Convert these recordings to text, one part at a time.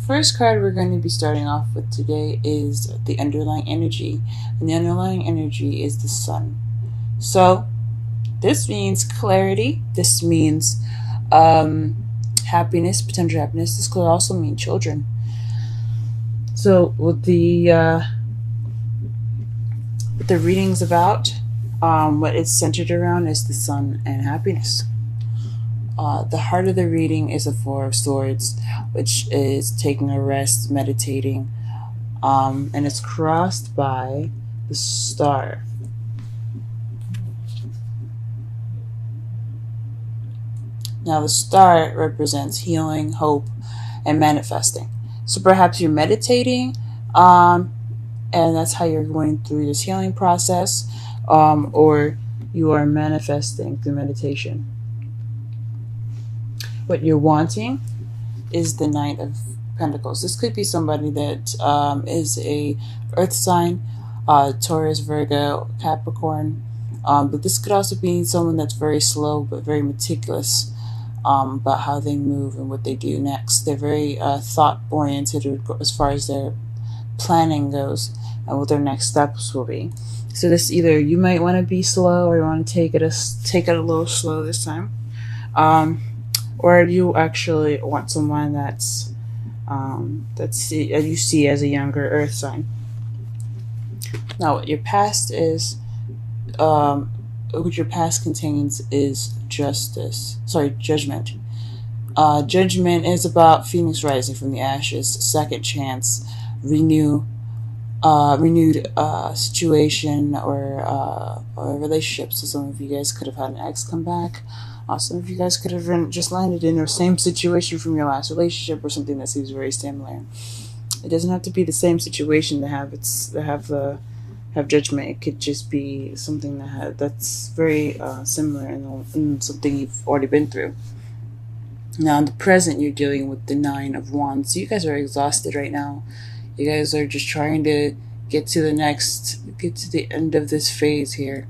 first card we're going to be starting off with today is the underlying energy. And the underlying energy is the sun. So this means clarity. This means happiness, potential happiness. This could also mean children. So what the reading's about, what it's centered around is the sun and happiness. The heart of the reading is a Four of Swords, which is taking a rest, meditating, and it's crossed by the star. Now the star represents healing, hope, and manifesting. So perhaps you're meditating, and that's how you're going through this healing process, or you are manifesting through meditation. What you're wanting is the Knight of Pentacles. This could be somebody that is a earth sign, Taurus, Virgo, Capricorn, but this could also be someone that's very slow but very meticulous about how they move and what they do next. They're very thought-oriented as far as their planning goes and what their next steps will be. So this either you might want to be slow or you want to take it a little slow this time. Or you actually want someone that's you see as a younger earth sign. Now, what your past is, what your past contains is judgment. Judgment is about phoenix rising from the ashes, second chance, renewed situation or relationship. So some of you guys could have had an ex come back. Some of you guys could have just landed in the same situation from your last relationship or something that seems very similar. It doesn't have to be the same situation to have judgment. It could just be something that's very similar and something you've already been through. Now in the present, you're dealing with the Nine of Wands. So you guys are exhausted right now. You guys are just trying to get to the end of this phase here,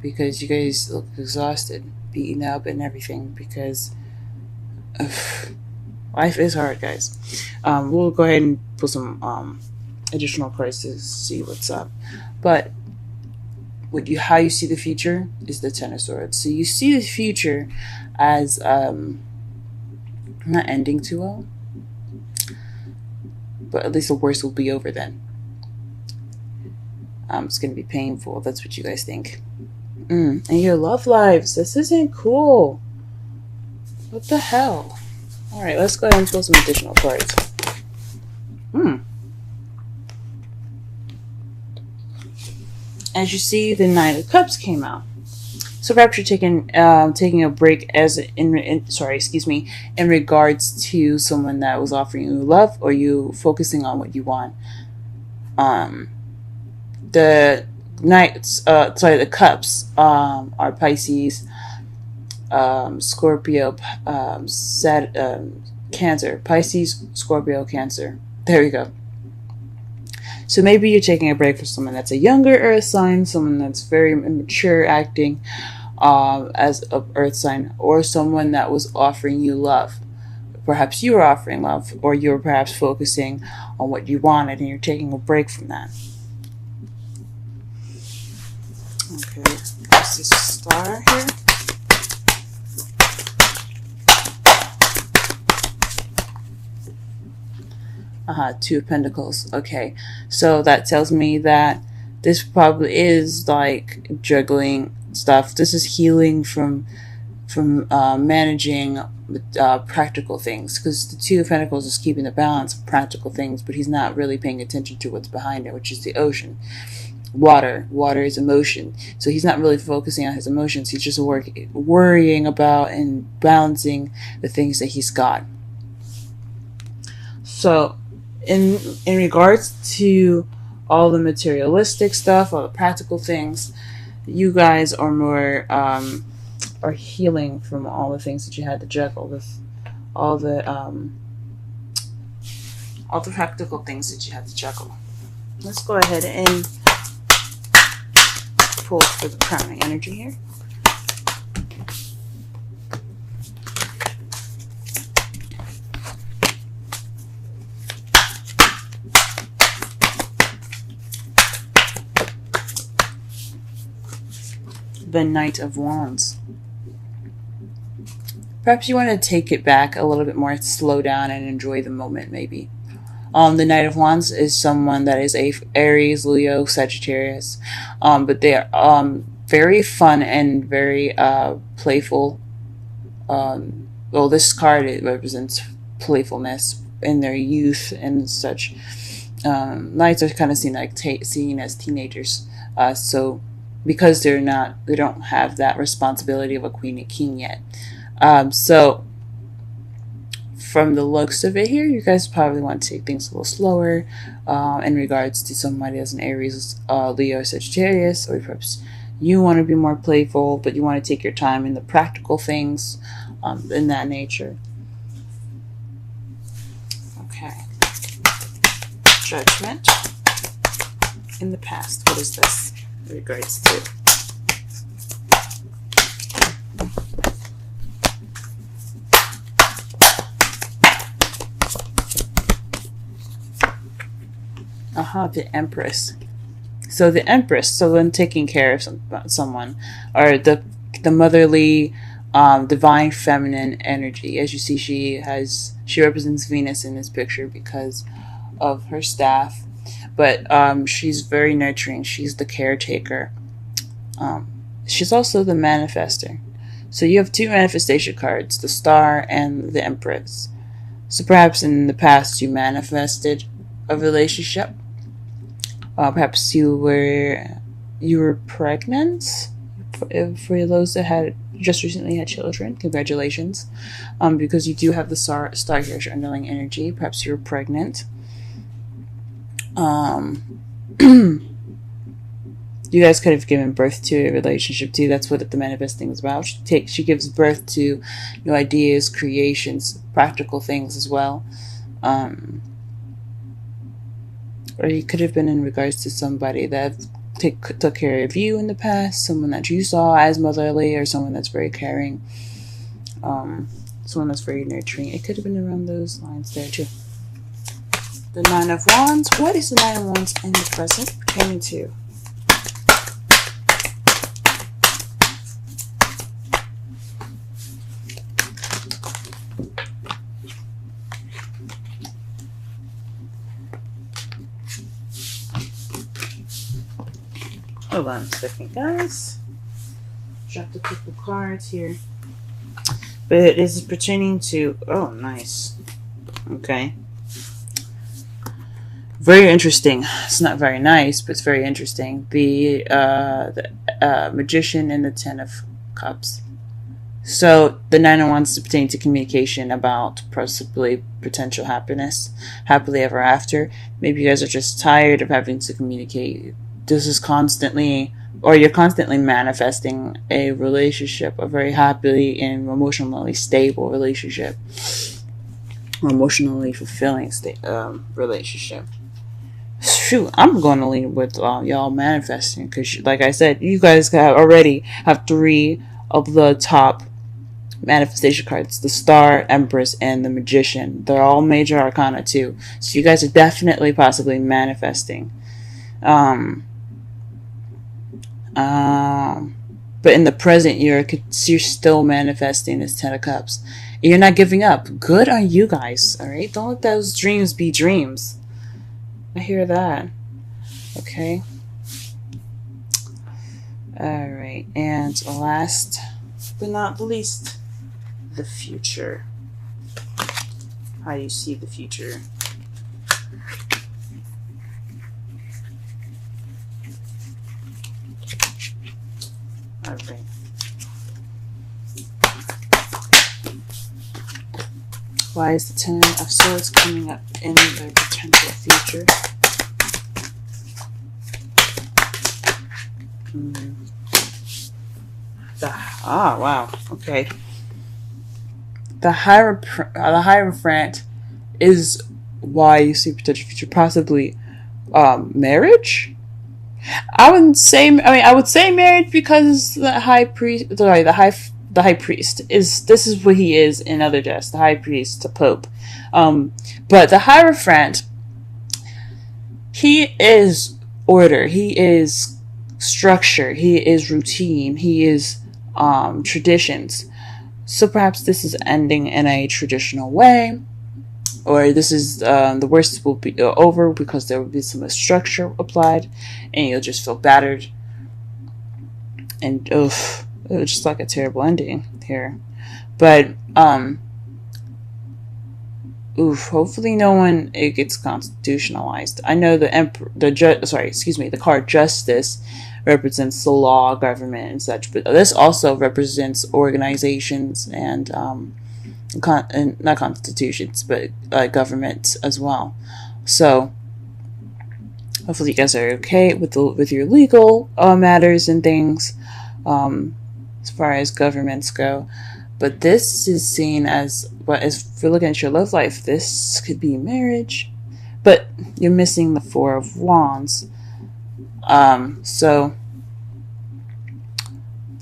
because you guys look exhausted, beaten up and everything, because life is hard, guys. We'll go ahead and put some additional cards to see what's up. But how you see the future is the Ten of Swords. So you see the future as not ending too well, but at least the worst will be over then. It's going to be painful. That's what you guys think. And your love lives. This isn't cool. What the hell? Alright, let's go ahead and pull some additional cards. As you see, the Nine of Cups came out. So perhaps you're taking a break in regards to someone that was offering you love, or you focusing on what you want. The cups are Pisces, Scorpio, Cancer. Pisces, Scorpio, Cancer. There we go. So maybe you're taking a break for someone that's a younger earth sign, someone that's very immature acting as an earth sign, or someone that was offering you love. Perhaps you were offering love, or you were perhaps focusing on what you wanted and you're taking a break from that. Okay, there's this star here. Two of Pentacles. Okay, so that tells me that this probably is like juggling stuff. This is healing from managing practical things, because the Two of Pentacles is keeping the balance of practical things, but he's not really paying attention to what's behind it, which is the ocean. Water is emotion, so he's not really focusing on his emotions. He's just worrying about and balancing the things that he's got. So in regards to all the materialistic stuff, all the practical things, you guys are more are healing from all the things that you had to juggle with, all the practical things that you had to juggle. Let's go ahead and pull for the crowning energy here. the Knight of Wands. Perhaps you want to take it back a little bit more, slow down and enjoy the moment maybe. The Knight of Wands is someone that is a Aries, Leo, Sagittarius, but they are very fun and very playful. Well, this card, it represents playfulness in their youth and such. Knights are kind of seen like seen as teenagers, so because they don't have that responsibility of a queen and king yet. So from the looks of it here, you guys probably want to take things a little slower in regards to somebody as an Aries, Leo, Sagittarius, or perhaps you want to be more playful, but you want to take your time in the practical things in that nature. Okay. Judgment in the past. What is this in regards to? The Empress. So the Empress, so when taking care of someone, or the motherly, divine feminine energy. As you see, she represents Venus in this picture because of her staff, but she's very nurturing. She's the caretaker. She's also the manifester. So you have two manifestation cards, the Star and the Empress. So perhaps in the past you manifested a relationship. Perhaps you were pregnant. For those that had just recently had children, congratulations, because you do have the star here as your underlying energy. Perhaps you were pregnant. You guys could have given birth to a relationship too. That's what the manifesting is about. She gives birth to new ideas, creations, practical things as well. Or you could have been in regards to somebody that took care of you in the past, someone that you saw as motherly, or someone that's very caring, someone that's very nurturing. It could have been around those lines there too. The Nine of Wands. What is the Nine of Wands in the present pertaining to? Hold on a second, guys. Dropped a couple cards here. But it is pertaining to... Oh, nice. Okay. Very interesting. It's not very nice, but it's very interesting. The Magician and the Ten of Cups. So, the Nine of Wands is pertaining to communication about possibly potential happiness. Happily ever after. Maybe you guys are just tired of having to communicate. This is constantly, or you're constantly manifesting a relationship, a very happily and emotionally stable relationship, or emotionally fulfilling relationship. Shoot, I'm going to lean with y'all manifesting, because like I said, you guys already have three of the top manifestation cards: the Star, Empress, and the Magician. They're all major arcana too, so you guys are definitely possibly manifesting. But in the present, you're still manifesting this Ten of Cups. You're not giving up. Good on you guys. All right, don't let those dreams be dreams. I hear that. Okay. All right, and last but not least, the future. How do you see the future? Okay. Why is the Ten of Swords coming up in the potential future? Wow. Okay. The Hierophant is why you see potential future, possibly marriage. I would say marriage, because the high priest, the high priest this is what he is in other deaths, the high priest, the pope. But the Hierophant, he is order. He is structure. He is routine. He is traditions. So perhaps this is ending in a traditional way, or this is the worst will be over because there will be some structure applied, and you'll just feel battered. And it was just like a terrible ending here. But hopefully no one it gets constitutionalized. I know the card Justice represents the law, government, and such, but this also represents organizations and not constitutions, but government as well. So hopefully you guys are okay with your legal matters and things as far as governments go. But this is seen as, if you're looking at your love life, this could be marriage, but you're missing the Four of Wands. So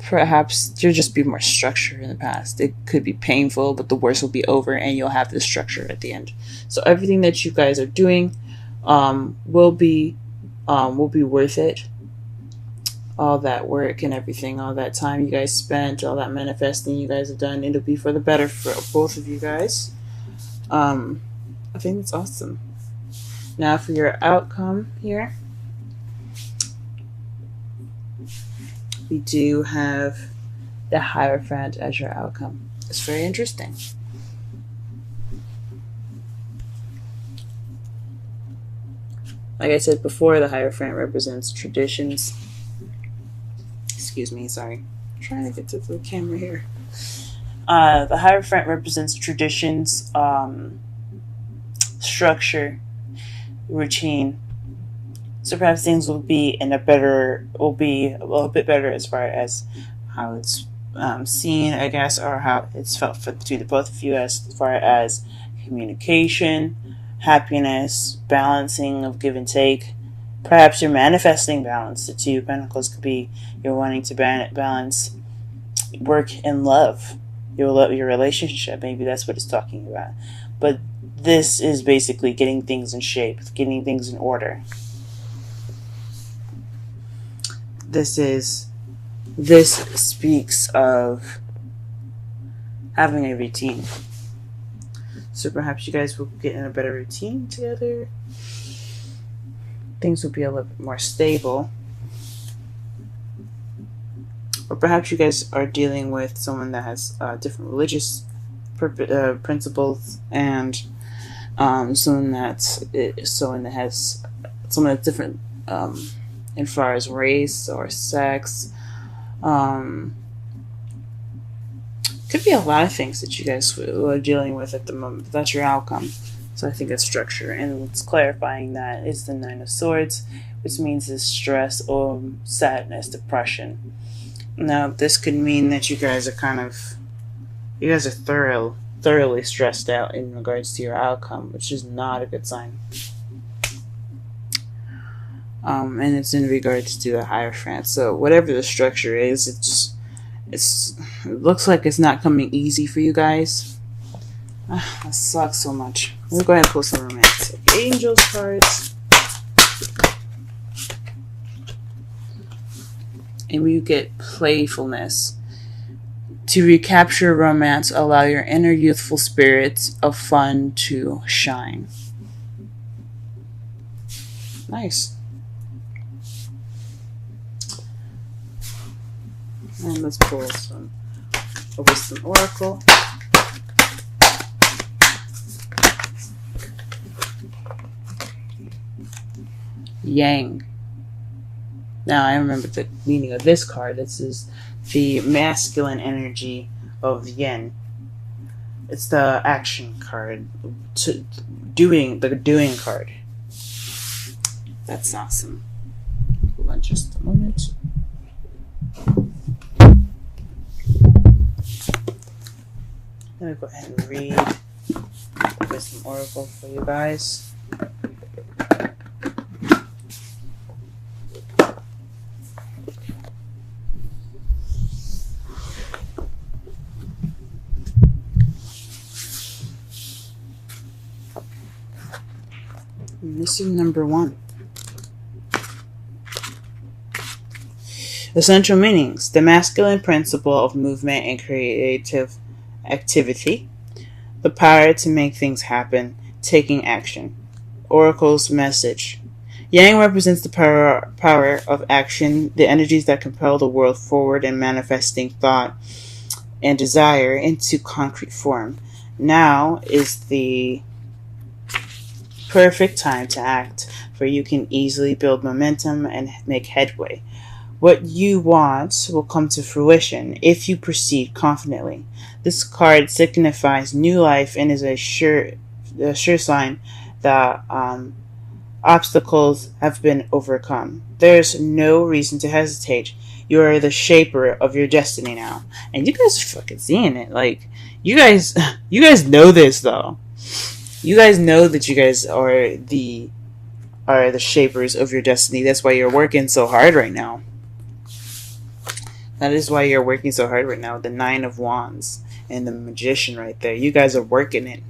perhaps there'll just be more structure in the past. It could be painful, but the worst will be over, and you'll have the structure at the end. So everything that you guys are doing will be worth it. All that work and everything, all that time you guys spent, all that manifesting you guys have done, it'll be for the better for both of you guys. I think that's awesome. Now for your outcome here, we do have the Hierophant as your outcome. It's very interesting. Like I said before, the Hierophant represents traditions. Excuse me, sorry. I'm trying to get to the camera here. The Hierophant represents traditions, structure, routine. So perhaps things will be a little bit better as far as how it's seen, I guess, or how it's felt between the both of you as far as communication, happiness, balancing of give and take. Perhaps you're manifesting balance. The Two of Pentacles could be you're wanting to balance work and love, your relationship. Maybe that's what it's talking about. But this is basically getting things in shape, getting things in order. This speaks of having a routine. So perhaps you guys will get in a better routine together. Things will be a little bit more stable. Or perhaps you guys are dealing with someone that has different religious principles, and someone that has someone that's different as far as race or sex. Could be a lot of things that you guys are dealing with at the moment, but that's your outcome. So I think it's structure, and it's clarifying that it's the Nine of Swords, which means it's stress or sadness, depression. Now, this could mean that you guys are thoroughly stressed out in regards to your outcome, which is not a good sign. And it's in regards to the Hierophant. So whatever the structure is, it looks like it's not coming easy for you guys. That sucks so much. We'll go ahead and pull some romantic angels cards. And we get playfulness. To recapture romance, allow your inner youthful spirits of fun to shine. Nice. And let's pull a wisdom oracle. Yang. Now I remember the meaning of this card. This is the masculine energy of yin. It's the action card, the doing card. That's awesome. Hold on just a moment. I'm gonna go ahead and read Wisdom Oracle for you guys. Missing number 1. Essential meanings: the masculine principle of movement and creative activity, the power to make things happen, taking action. Oracle's message: Yang represents the power of action, the energies that compel the world forward and manifesting thought and desire into concrete form. Now is the perfect time to act, for you can easily build momentum and make headway. What you want will come to fruition if you proceed confidently. This card signifies new life and is a sure sign that obstacles have been overcome. There's no reason to hesitate. You are the shaper of your destiny now, and you guys are fucking seeing it. Like you guys know this though. You guys know that you guys are the shapers of your destiny. That's why you're working so hard right now. That is why you're working so hard right now. The Nine of Wands and the Magician right there. You guys are working it.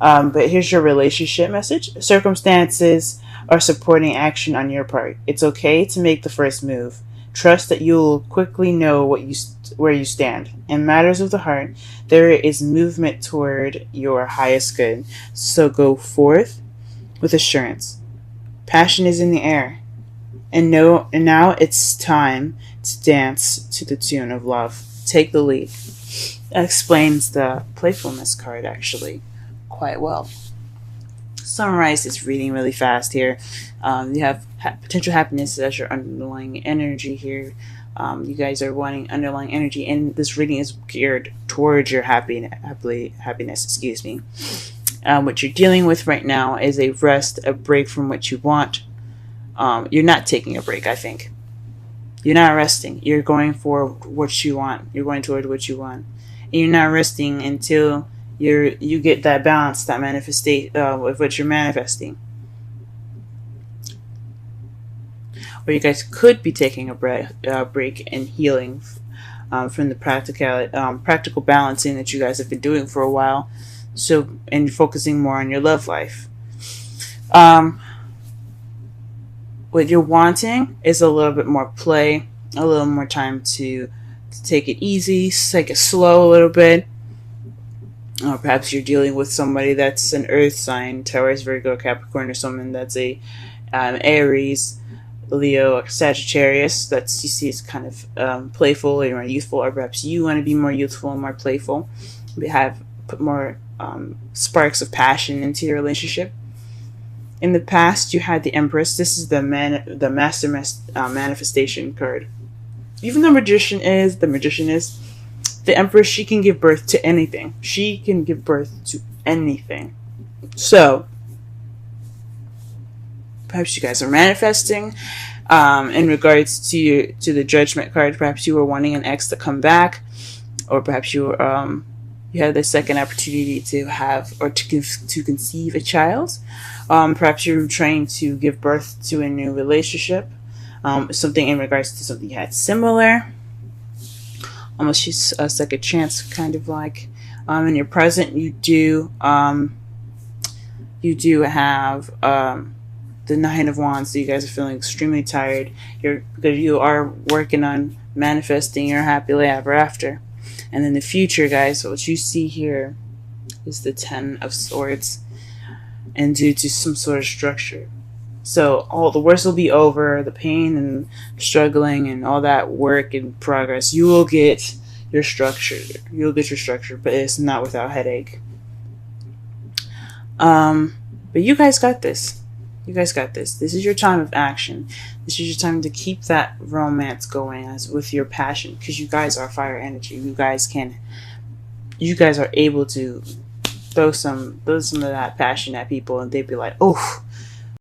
But here's your relationship message. Circumstances are supporting action on your part. It's okay to make the first move. Trust that you'll quickly know where you stand. In matters of the heart, there is movement toward your highest good. So go forth with assurance. Passion is in the air. And now it's time to dance to the tune of love. Take the lead. That explains the playfulness card actually quite well. Summarize this reading really fast here. You have potential happiness as your underlying energy here. You guys are wanting underlying energy, and this reading is geared towards your happiness. Excuse me. What you're dealing with right now is a rest, a break from what you want. You're not taking a break, I think. You're not resting. You're going for what you want. You're going toward what you want. And you're not resting until you get that balance, that manifestation with what you're manifesting. Or you guys could be taking a break and healing from the practical balancing that you guys have been doing for a while. So, and focusing more on your love life. What you're wanting is a little bit more play, a little more time to take it easy, take it slow a little bit. Or perhaps you're dealing with somebody that's an earth sign, Taurus, Virgo, Capricorn, or someone that's a Aries, Leo, Sagittarius. That's, you see, it's kind of playful or more youthful, or perhaps you want to be more youthful and more playful. Put more sparks of passion into your relationship. In the past, you had the Empress. This is the master manifestation card. Even the Magician is. The Empress, she can give birth to anything. She can give birth to anything. So, perhaps you guys are manifesting. In regards to the Judgment card, perhaps you were wanting an ex to come back, or perhaps you had the second opportunity to have or to conceive a child. Perhaps you're trying to give birth to a new relationship. Something in regards to something you had similar. Almost just a second chance, kind of like. In your present, you do have the Nine of Wands. So you guys are feeling extremely tired. Because you are working on manifesting your happily ever after. And in the future, guys, what you see here is the Ten of Swords, and due to some sort of structure. So all the worst will be over, the pain and struggling and all that work and progress. You will get your structure. You'll get your structure, but it's not without headache. But you guys got this. You guys got this. This is your time of action. This is your time to keep that romance going with your passion, because you guys are fire energy. You guys are able to throw some of that passion at people, and they'd be like, oh,